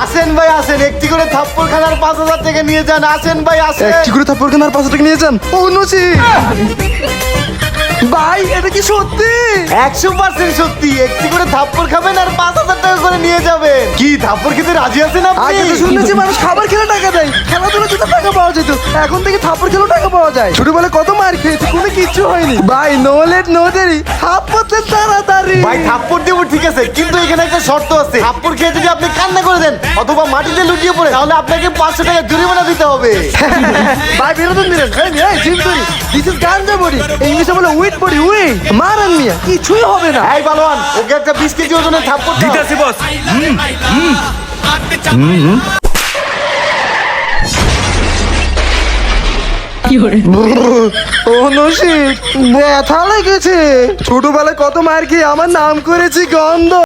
আসেন ভাই আসেন, একটি করে থাপ্পড় খানার 5,000 টাকা নিয়ে যান। আসেন ভাই আসেন। একটি করে থাপ্পড় খানার 500 টাকা নিয়ে যান। ও নসি ভাই, এটা কি সত্যি? 100% সত্যি। একটি করে থাপ্পড় খাবেন আর 5,000 টাকা করে নিয়ে যাবেন। কি থাপ্পড় খেতে রাজি আছেন আপনি? আগে তো শুনেছি মানুষ খাবার খেলে টাকা দেয়, খেলাধুলা যেটা টাকা পাওয়া যেত, এখন থেকে থাপ্পড় খেলেও টাকা পাওয়া যায়। ছোটবেলায় কত মার খেয়েছি, কোনো কিচ্ছু হয়নি। ভাই নো লেট নো দেরি, থাপ্পড় তাড়াতাড়ি। ভাই থাপ্পড় দেবো ঠিক আছে, কিন্তু এখানে একটা শর্ত আছে। থাপ্পড় খেয়ে যদি আপনি কান্না করে দেন অথবা মাটিতে লুটিয়ে পড়ে, তাহলে আপনাকে 500 টাকা জরিমানা দিতে হবে। ভাই বিনোদন দিলেন, এই জিম করি, দিস ইজ গাঞ্জা বডি, ইংলিশে বলে উইট বডি, উই মারান মিয়া, কিছুই হবে না। এই বালোয়ান, ওকে একটা 20 কেজি ওজনের থাপ্পড় দাও। দিতেছি বস। ও নসিব, ব্যথা লেগেছে। ছোটবেলায় কত মার খেয়ে আমার নাম করেছি গন্ধ।